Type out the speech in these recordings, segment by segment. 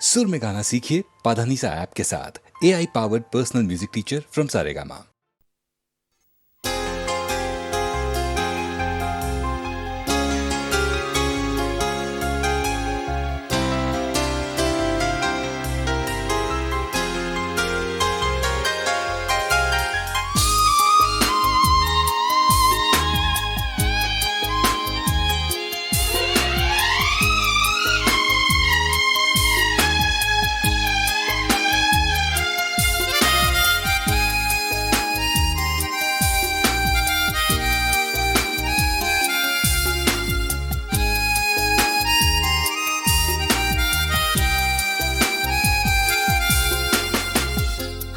सुर में गाना सीखिए पाधानीसा ऐप के साथ। AI powered personal music teacher from Saregama.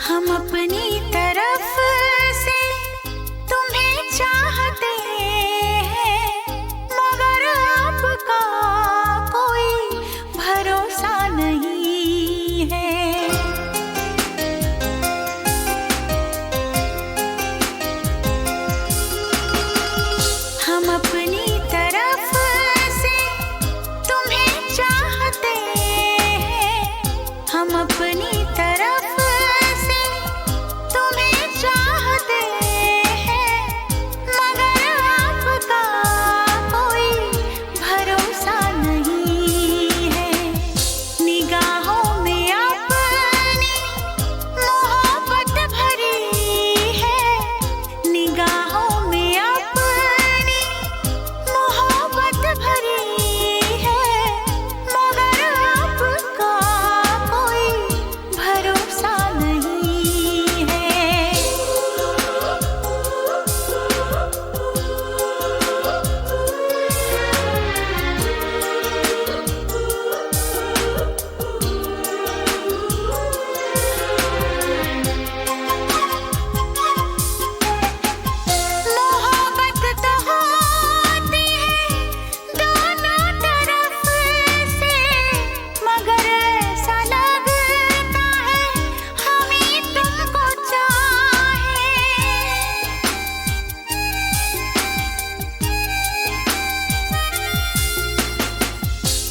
हम अपनी तरफ से तुम्हें चाहते हैं, मगर आपका कोई भरोसा नहीं है। हम अपनी तरफ से तुम्हें चाहते हैं, हम अपनी तरफ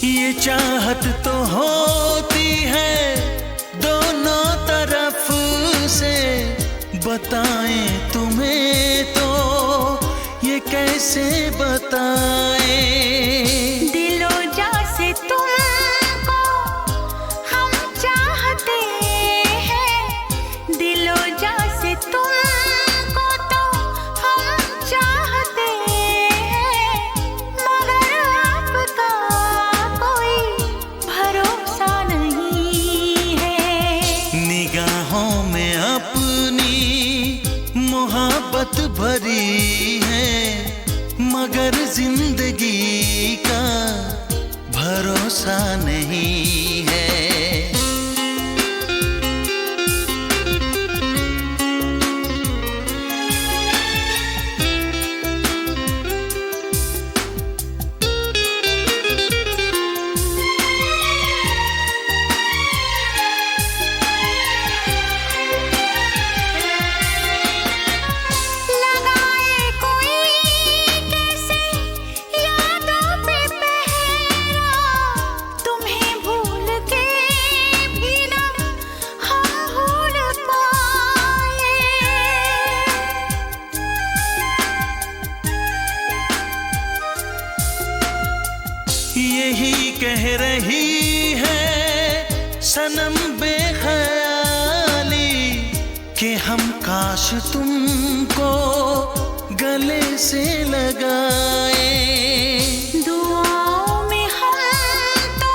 ये चाहत तो होती है दोनों तरफ से, बताएं तुम्हें तो ये कैसे बताएं। दिलो जा से तुमको हम चाहते हैं, दिलो जा से तुमको तो हम चाहते हैं, मगर आपका मोहब्बत भरी है, मगर जिंदगी का भरोसा नहीं है। यही कह रही है सनम बेख्याली कि हम काश तुमको गले से लगाए। दुआओं में हम तो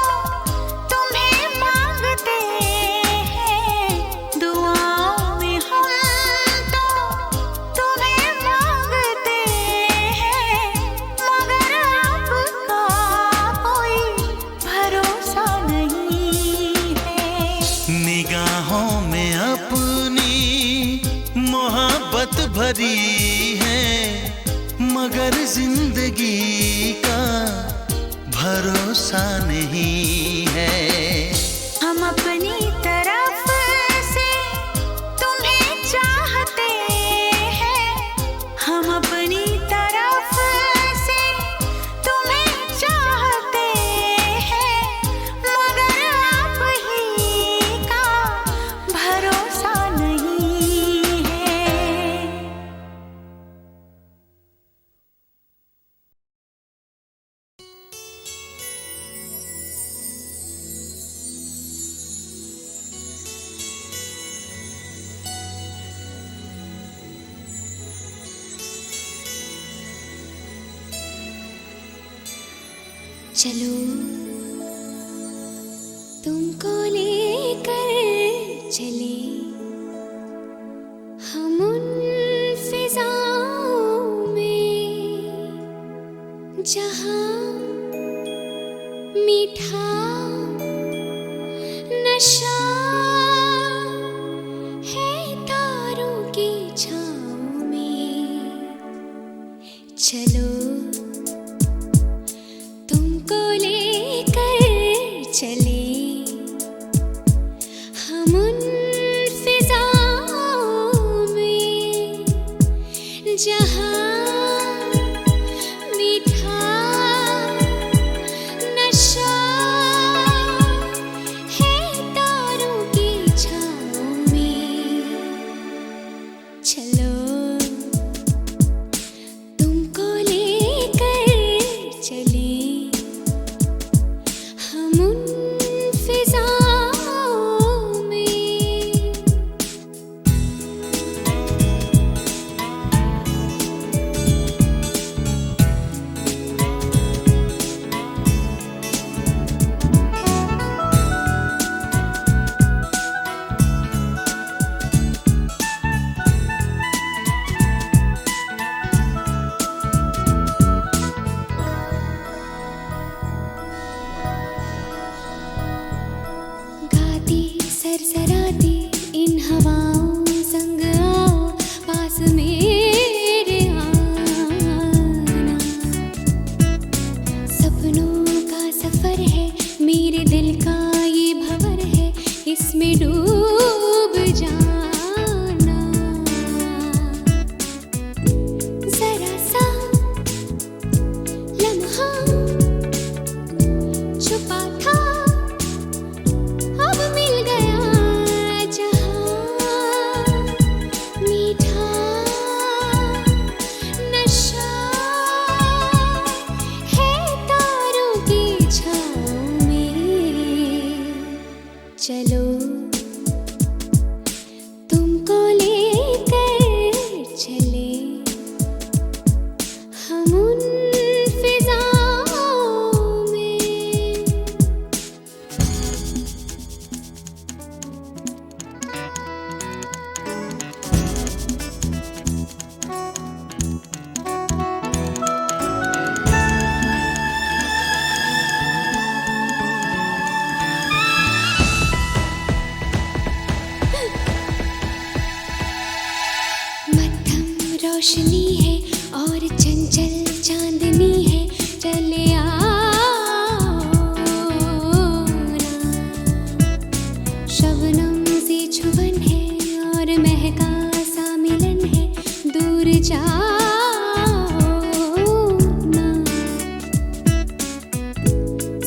तुम्हें मांगते हैं, दुआओं में हम तो तुम्हें मांगते हैं, मगर आपका भरोसा नहीं है। निगाहों में अपनी मोहब्बत भरी है, मगर जिंदगी का भरोसा नहीं है। हम अपनी तरफ से तुम्हें चाहते हैं, हम अपनी तरफ से तुम्हें चाहते हैं, मगर आप ही चलो तुमको लेकर चले हम उन फिजाओं में जहां मीठा नशा है तारों की छाँव में। चलो तुमको लेकर चले हम उन फिजाओं में जहां मीठा नशा है तारों की छाँव में। चलो तुमको लेकर चले हम उन फिजाओं में। गाती सरसराती इन हवाओं संग आओ पास मेरे आना। सपनों का सफर है मेरे दिल का ये भंवर है इसमें डूब जाना। जरा सा लम्हा छुपा था अब मिल गया जहां मीठा नशा है तारों की छाँव में। चलो तुमको लेकर चले हम उन फिजाओं में। मध्यम रोशनी है और चंचल चांदनी है चले आओ ना। शबनम सी छुबन है और महका सा मिलन है दूर जाओ ना।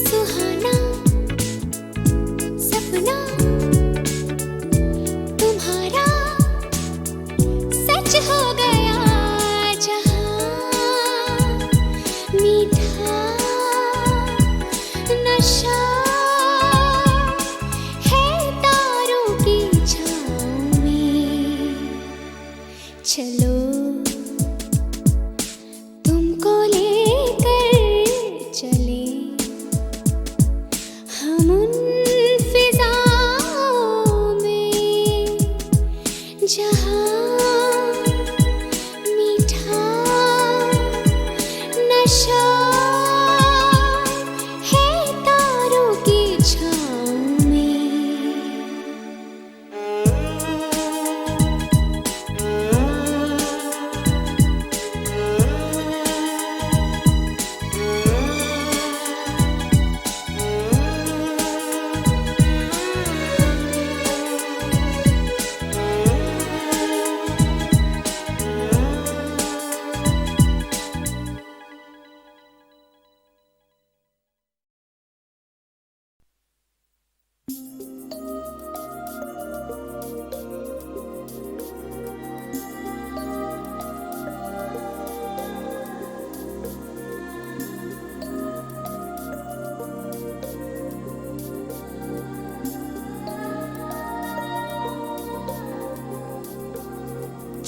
सुहाना सपना तुम्हारा सच हो गया जहां मीठा नशा है तारों की छाँव में। चलो तुमको लेकर चले हम उन फिजाओं में जहां मीठा नशा है तारों की छाँव में।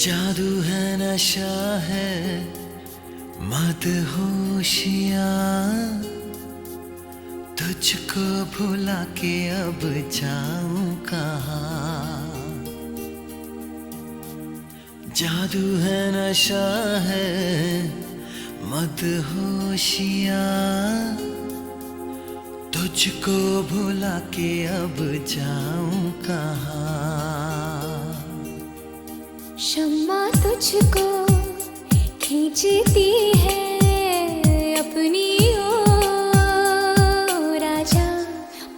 जादू है नशा है मदहोशियाँ तुझको भुला के अब जाऊं कहाँ। जादू है नशा है मदहोशियाँ, तुझको भुला के अब जाऊं कहाँ। शम्मा तुझको खींचती है अपनी ओर, आजा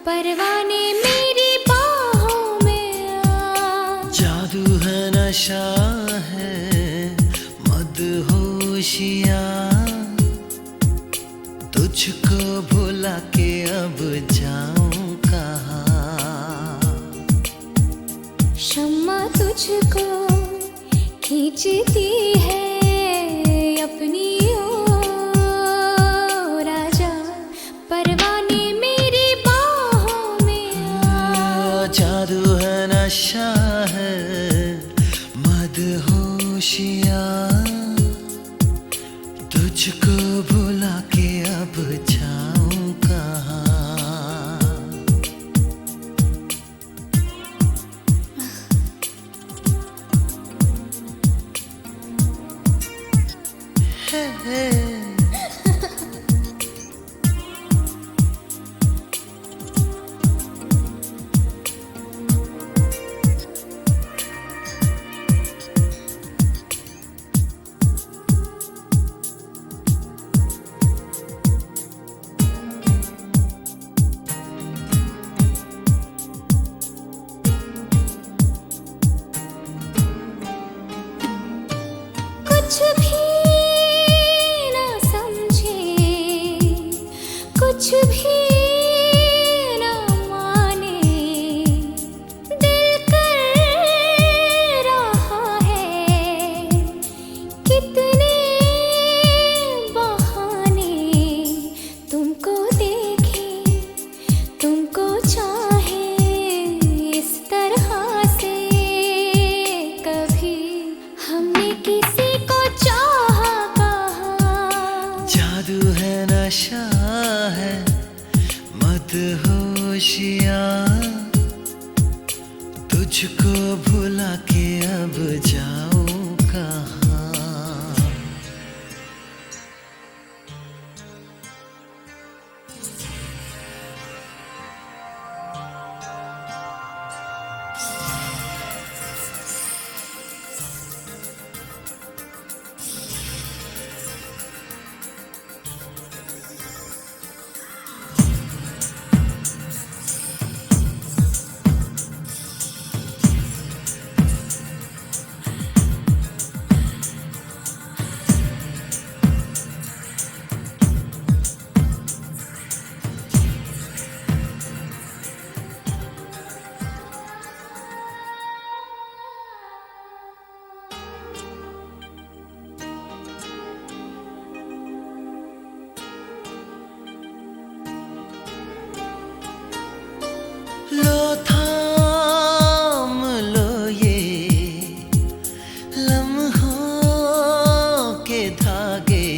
परवाने मेरी बाहों में आ। जादू है नशा है मदहोशियाँ, तुझको भुला के अब जाऊं कहाँ। शम्मा तुझको खींचती है अपनी ओर, आजा परवाने मेरी बाहों में आ। जादू है नशा है मदहोशियाँ, तुझको भुला के अब जाऊं कहाँ। हे कुछ भी ना समझे, कुछ भी ना माने, दिल कर रहा है कितने बहाने। तुमको देखे तुमको चाहे इस तरह से, कभी हमने किसी को चाहा कहाँ। जादू है नशा है मदहोशियाँ, तुझको भुला के अब जाऊं कहाँ। लो थाम लो ये लम्हों के धागे,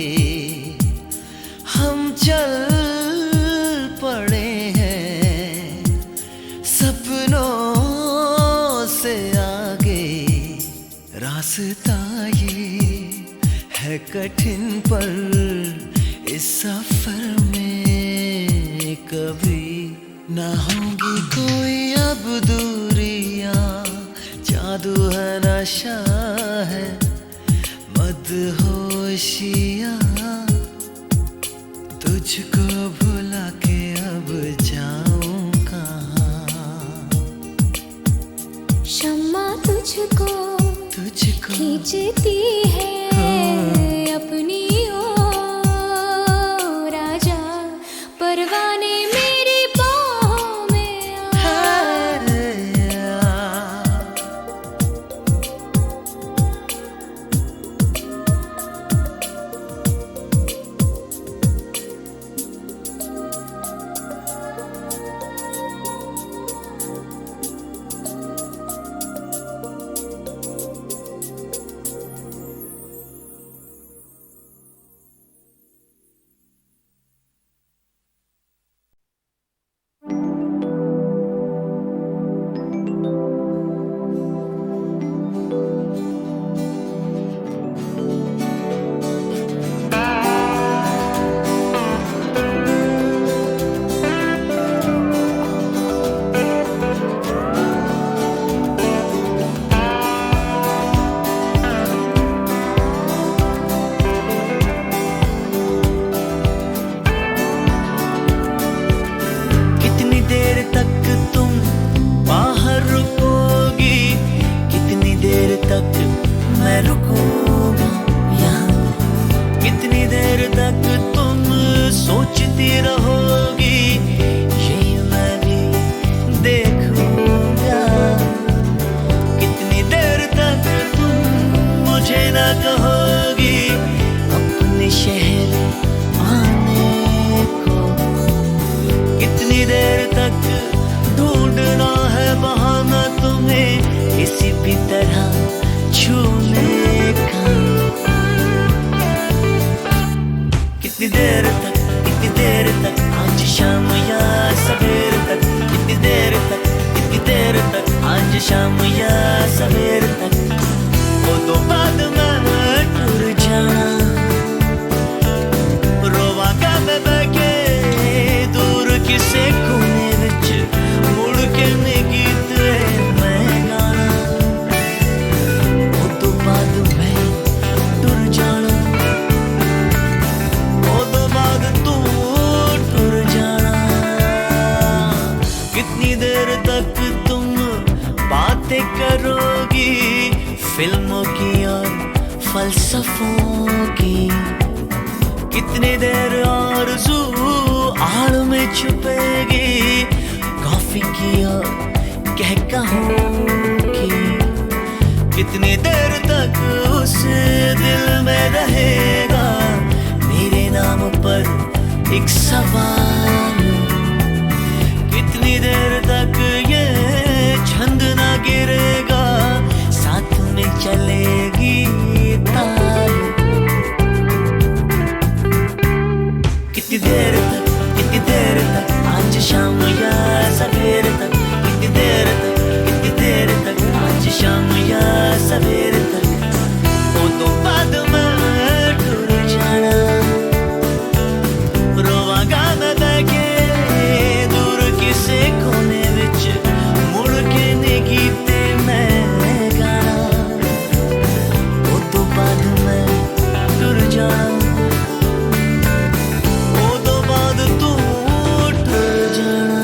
हम चल पड़े हैं सपनों से आगे। रास्ता ये है कठिन पर इस सफर में कभी ना होगी कोई अब दूरियां। जादू है नशा है मदहोशियाँ, तुझको भुला के अब जाऊं कहाँ। शम्मा तुझको खींचती है अपनी ओर, आजा परवाने मेरी बाहों में आ। कितनी देर तक आज शाम या सवेर तक, कितनी देर तक आज शाम या सवेर तक, वो तो बाद में टूर जाना, रोवांगा मैं बैठे दूर किसे कोने विच, मुड़ के ने गीत मैं गाना, वो तो बाद में टूर जाना, वो तो बाद तू टूर जाना। कितनी देर तक तुम बातें करोगी फिल्मों की और फलसफों की, कितनी देर आरज़ू आड़ में छुपेगी कॉफी की और कहकहों की, कितनी देर तक उस दिल में रहेगा मेरे नाम पर एक सवाल, कितनी देर तक ये छंद ना गिरेगा साथ में चलेगी ताल, कितनी देर तक आज शाम या सवेर तक, कितनी देर तक आज शाम या सवेर तक, वो तो बाद में टूर जाना, रोवांगा मैं बैठे दूर किसे कोने विच, मुड़ के ने गीते मैं गाना, वो तो बाद में टूर जाना, वो तो बाद तू टूर जाना।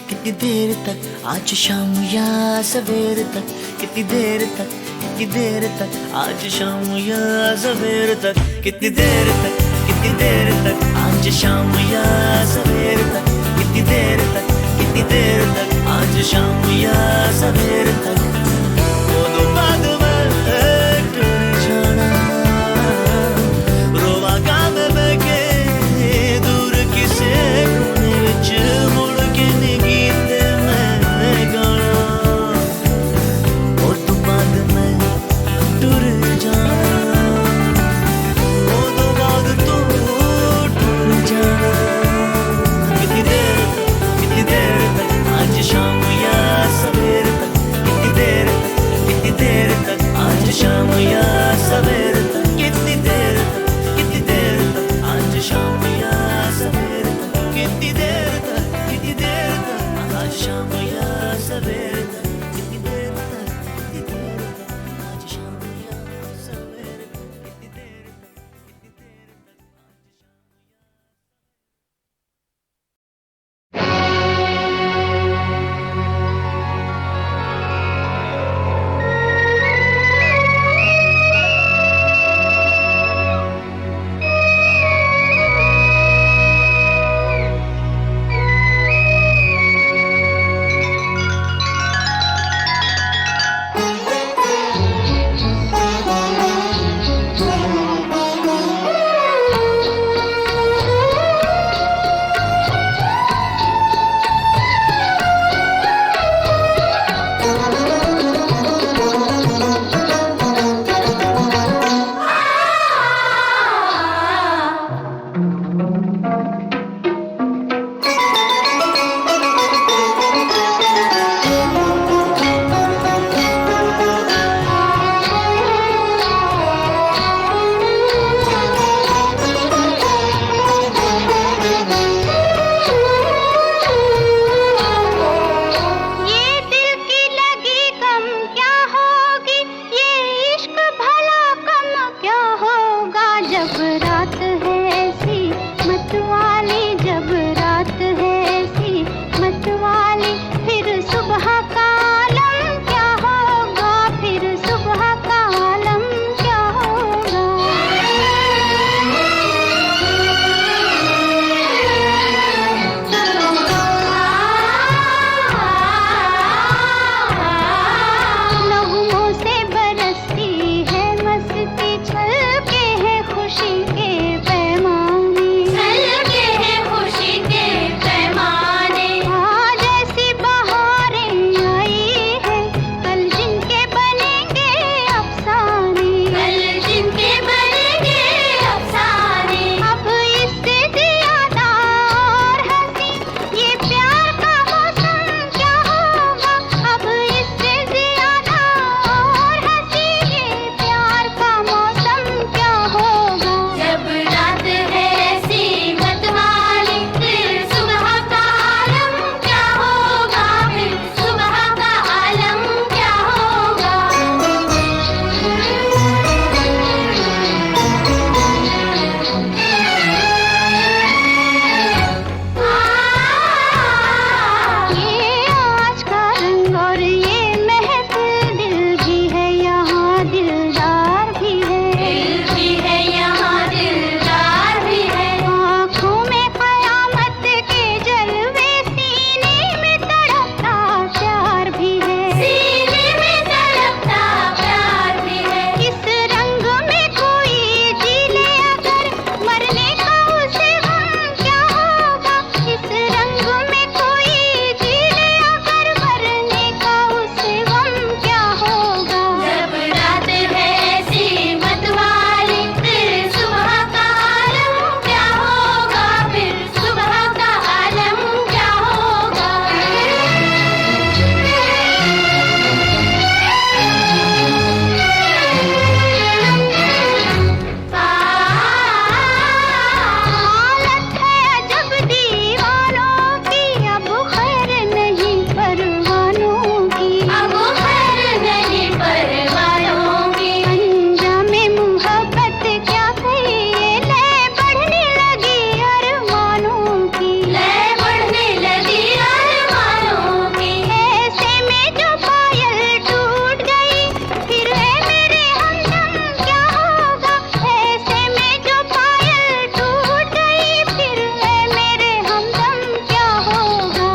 कितनी देर तक आज शाम या सवेर तक, कितनी देर तक आज शाम या सवेर तक, कितनी देर तक आज शाम या सवेर तक, कितनी देर तक आज शाम या सवेर तक, वो तो बाद में टूर जाना, रोवांगा मैं बैठे दूर किसे कोने विच, मुड़ के ने गीत मैं गाना, वो तो बाद में टूर जाना, वो तो बाद तू टूर जाना। कितनी देर तक आज शाम या सवेर तक, कितनी देर जब रात है ऐसी मतवाली, जब रात है ऐसी मतवाली, फिर सुबह का आलम क्या होगा, फिर सुबह का आलम क्या होगा। नगमों से बरसती है मस्ती, छलके हैं खुशी के पैमाने, छलके हैं खुशी के पैमाने। आज ऐसी बहारें आई है, कल जिनके बनेंगे अफसाने, कल जिनके बनेंगे अफसाने। अब इससे ज्यादा और हंसी ये प्यार का मौसम क्या होगा, अब इससे ज्यादा और हंसी ये प्यार का मौसम क्या होगा। जब रात है ऐसी मतवाली, फिर सुबह का आलम क्या होगा, फिर सुबह का आलम क्या होगा। ये आज का रंग और ये महफिल, दिल भी है यहाँ दिलदार भी है, दिल भी है यहाँ दिलदार भी है। आँखों में क़यामत के जलवे, सीने में तड़पता प्यार भी है, सीने में तड़पता प्यार भी है। इस रंग में कोई जी ले अगर, मरने का उसे गम क्या होगा। इस रंग में कोई जी ले अगर, मरने का उसे गम क्या होगा। जब रात है ऐसी मतवाली, फिर सुबह का आलम क्या होगा, फिर सुबह का आलम क्या होगा। हालत है अजब दीवानों की, अब खैर नहीं परवानों की, अब खैर नहीं परवानों की। अंजामे मोहब्बत क्या कहिए, लय बढ़ने लगी अरमानों की, लय बढ़ने लगी अरमानों की। ऐसे में जो पायल टूट गई, फिर है मेरे हमदम क्या होगा। ऐसे में जो पायल टूट गई, फिर है मेरे हमदम क्या होगा।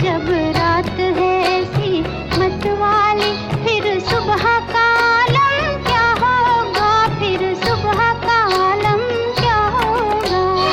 जब रात है ऐसी मतवाली, फिर सुबह का आलम क्या होगा, फिर सुबह का आलम क्या होगा।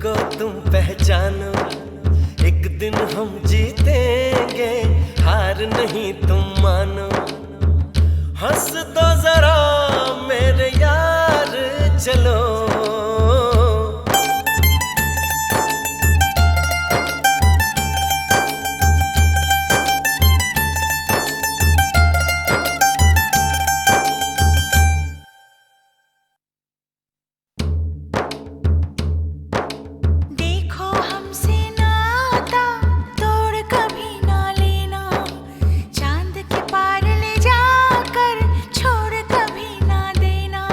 को तुम पहचानो, एक दिन हम जीतेंगे, हार नहीं तुम मानो। हंस दो जरा मेरे यार चलो, देखो हमसे नाता तोड़ कभी ना लेना, चांद के पार ले जाकर छोड़ कभी ना देना।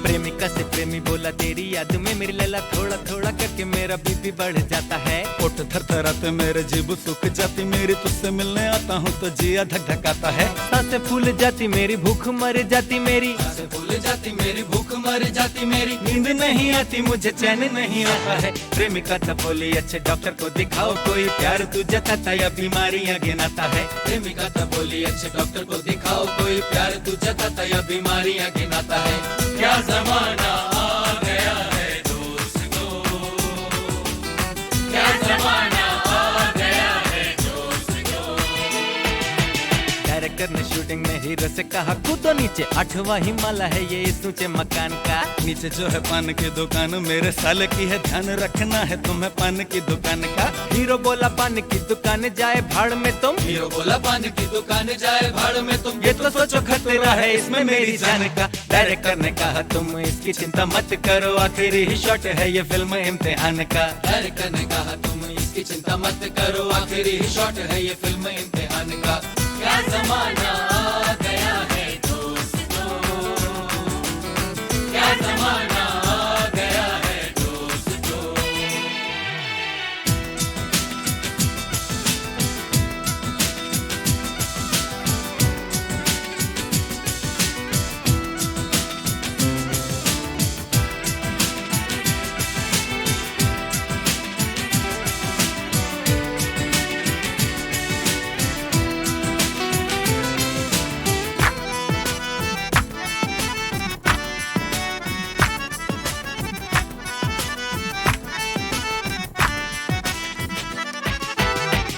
प्रेमिका से प्रेमी बोला तेरी याद में मेरी लैला थोड़ा थोड़ा करके मेरा बीपी बढ़ जाता है। ओठ थरथराते मेरे जीभ सूख जाती मेरी, तुझसे मिलने आता हूँ तो जिया धक धकाता है। सांसें फूल जाती मेरी, भूख मर जाती मेरी, सांसें फूल जाती मेरी, भूख मर जाती मेरी, नींद नहीं आती मुझे, चैन नहीं आता है। प्रेमिका तब बोली अच्छे डॉक्टर को दिखाओ, कोई प्यार तू जताता या बीमारियां गिनाता है। प्रेमिका तब बोली अच्छे डॉक्टर को दिखाओ, कोई प्यार तू जताता या बीमारियां गिनाता है। क्या जमाना आ गया है दोस्तों, क्या जमाना आ गया है दोस्तों। डायरेक्टर ने शूटिंग में हीरो से कहा कूदो नीचे, 8वां हिमालय है ये इस ऊंचे मकान का। नीचे जो है पान की दुकान मेरे साले की है, ध्यान रखना है तुम्हें पान की दुकान का। हीरो बोला पान की दुकान जाए भाड़ में तुम, हीरो बोला पान की दुकान जाए भाड़ में तुम, ये तो सोचो खतरा है इसमें मेरी जान का। डायरेक्टर ने कहा तुम इसकी चिंता मत करो, आखिरी ही शॉट है ये फिल्म इम्तिहान का। डायरेक्टर ने कहा तुम इसकी चिंता मत करो, आखिरी ही शॉट है ये फिल्म इम्तिहान का। क्या जमाना आ गया है दोस्तों, क्या जमाना आ गया है दोस्तों।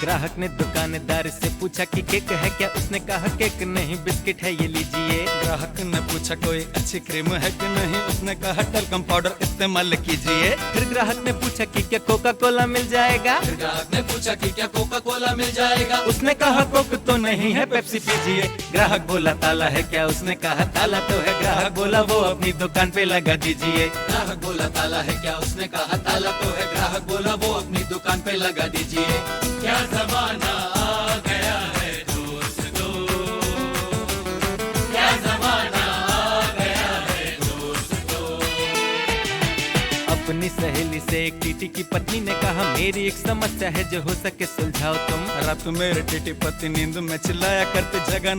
ग्राहक ने दुकानदार से पूछा कि केक है क्या, उसने कहा केक नहीं बिस्किट है ये लीजिए। ग्राहक ने पूछा कोई अच्छी क्रीम है कि नहीं, उसने कहा टल्कम पाउडर इस्तेमाल कीजिए। फिर ग्राहक ने पूछा कि क्या कोका कोला मिल जाएगा, फिर ग्राहक ने पूछा कि क्या कोका कोला मिल जाएगा, उसने कहा कोक तो नहीं है पेप्सी पीजिए। ग्राहक बोला ताला है क्या, उसने कहा ताला तो है। ग्राहक बोला वो अपनी दुकान पे लगा दीजिए। ग्राहक बोला ताला है क्या, उसने कहा ताला तो है। ग्राहक बोला वो अपनी दुकान पे लगा दीजिए। क्या जमाना आ गया है दोस्तों, क्या जमाना आ गया है दोस्तों। अपनी सहेली से एक टीटी की पत्नी ने कहा मेरी एक समस्या है जो हो सके सुलझाओ तुम। रात मेरे टीटी पति नींद में चिल्लाया करते, जगह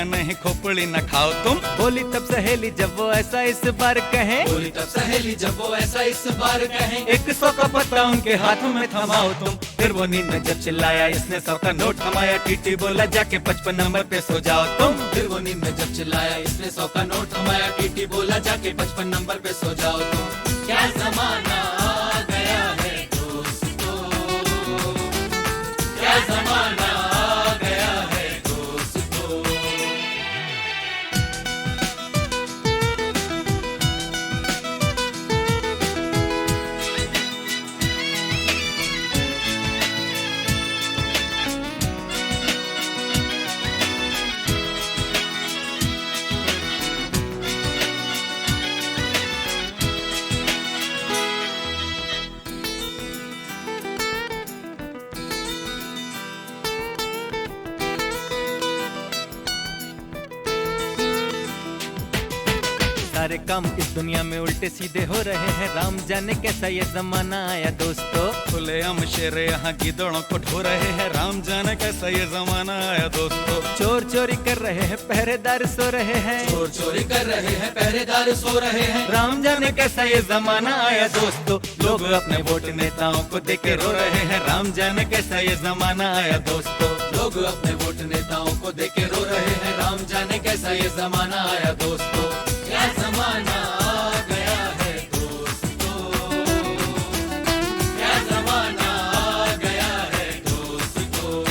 नहीं खोपड़ी न खाओ तुम। बोली तब सहेली जब वो ऐसा इस बार कहे, बोली तब सहेली जब वो ऐसा इस बार कहें, 100 का पत्ता उनके हाथ में थमाओ तुम। फिर वो नींद में जब चिल्लाया इसने 100 का नोट थमाया, टीटी बोला जाके 55 नंबर पे सो जाओ तुम। फिर वो नींद में जब चिल्लाया इसने 100 का नोट थमाया, टीटी बोला जाके 55 नंबर पे सो जाओ तुम। क्या जमाना आ गया है दोस्तों, क्या जमाना आ गया है दोस्तों। सारे काम इस दुनिया में उल्टे सीधे हो रहे हैं। राम जाने कैसा ये जमाना आया दोस्तों, खुले हम शेर यहाँ गिदड़ों को ढो रहे हैं। राम जाने कैसा ये जमाना आया दोस्तों। चोर चोरी कर रहे हैं, पहरेदार सो रहे हैं। चोर चोरी कर रहे हैं, पहरेदार सो रहे हैं। राम जाने कैसा ये जमाना आया दोस्तों, लोग अपने वोट नेताओं को देके रो रहे हैं। राम जाने कैसा ये जमाना आया दोस्तों, लोग अपने वोट नेताओं को देके रो रहे हैं। राम जाने कैसा ये जमाना आया दोस्तों, क्या जमाना आ गया है दोस्तों, क्या जमाना आ गया है दोस्तों।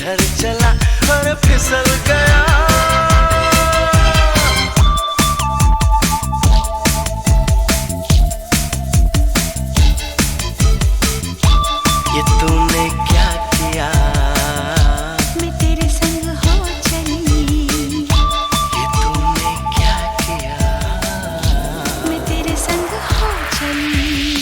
किधर चला और फिसल गया। ये तूने क्या किया, मैं तेरे संग हो चली। ये तूने क्या किया, मैं तेरे संग हो चली।